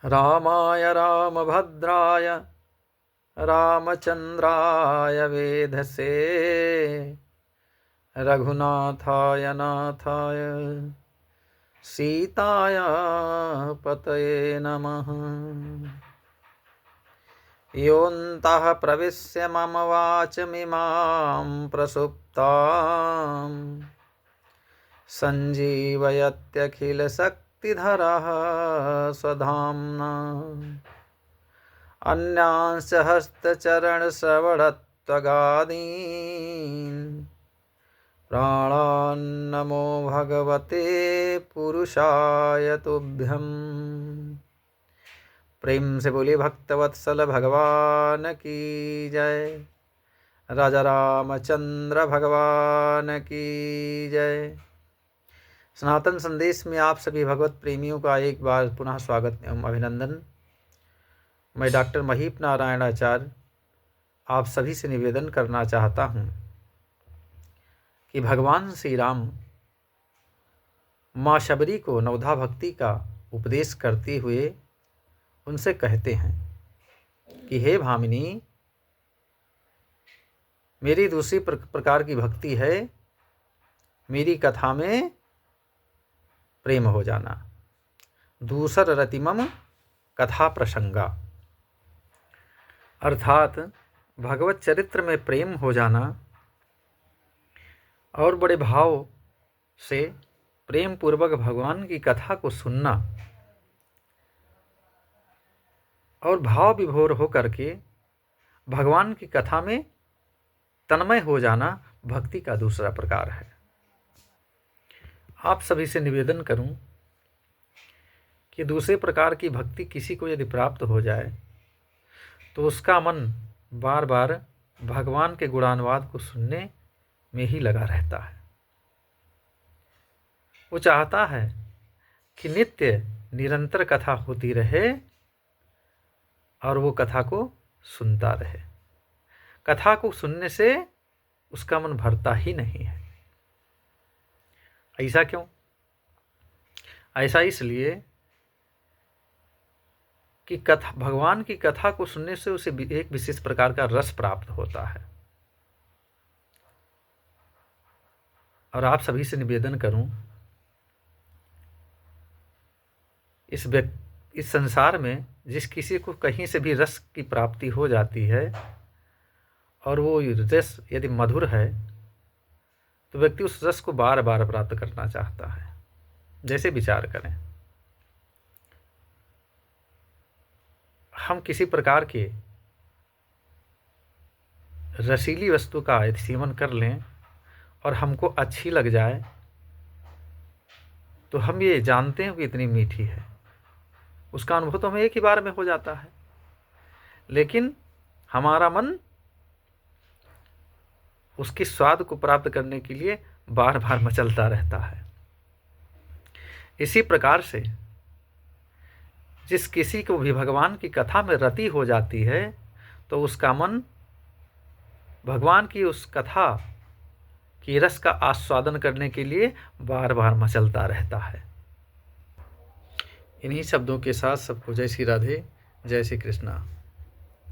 रामाय रामभद्राय रामचंद्राय वेधसे रघुनाथाय नाथाय सीताय पतये नमः। योऽन्तः प्रविश्य मम वाचमिमां प्रसुप्तां सञ्जीवयत्यखिलशक्तिधरः स्वधाम्ना। अन्यांश्च हस्तचरणश्रवणत्वगादीन् प्राणान्नमो भगवते पुरुषाय तुभ्यं। प्रेम से बोले भक्तवत्सल भगवान की जय। राजा रामचंद्र भगवान की जय। सनातन संदेश में आप सभी भगवत प्रेमियों का एक बार पुनः स्वागत एवं अभिनंदन। मैं डॉक्टर महीप नारायण आचार्य आप सभी से निवेदन करना चाहता हूँ कि भगवान श्री राम माँ शबरी को नवधा भक्ति का उपदेश करते हुए उनसे कहते हैं कि हे भामिनी, मेरी दूसरी प्रकार की भक्ति है मेरी कथा में प्रेम हो जाना। दूसर रतिमम कथा प्रसंगा, अर्थात भगवत चरित्र में प्रेम हो जाना और बड़े भाव से प्रेम पूर्वक भगवान की कथा को सुनना और भाव विभोर हो करके भगवान की कथा में तन्मय हो जाना भक्ति का दूसरा प्रकार है। आप सभी से निवेदन करूं कि दूसरे प्रकार की भक्ति किसी को यदि प्राप्त हो जाए तो उसका मन बार बार भगवान के गुणानुवाद को सुनने में ही लगा रहता है। वो चाहता है कि नित्य निरंतर कथा होती रहे और वो कथा को सुनता रहे। कथा को सुनने से उसका मन भरता ही नहीं है। ऐसा क्यों? ऐसा इसलिए कि कथा, भगवान की कथा को सुनने से उसे एक विशेष प्रकार का रस प्राप्त होता है। और आप सभी से निवेदन करूं, इस संसार में जिस किसी को कहीं से भी रस की प्राप्ति हो जाती है और वो रस यदि मधुर है तो व्यक्ति उस रस को बार बार प्राप्त करना चाहता है। जैसे विचार करें, हम किसी प्रकार के रसीली वस्तु का यदि सेवन कर लें और हमको अच्छी लग जाए तो हम ये जानते हैं कि इतनी मीठी है, उसका अनुभव तो हमें एक ही बार में हो जाता है, लेकिन हमारा मन उसके स्वाद को प्राप्त करने के लिए बार बार मचलता रहता है। इसी प्रकार से जिस किसी को भी भगवान की कथा में रति हो जाती है तो उसका मन भगवान की उस कथा की रस का आस्वादन करने के लिए बार बार मचलता रहता है। इन्हीं शब्दों के साथ सबको जय श्री राधे, जय श्री कृष्णा।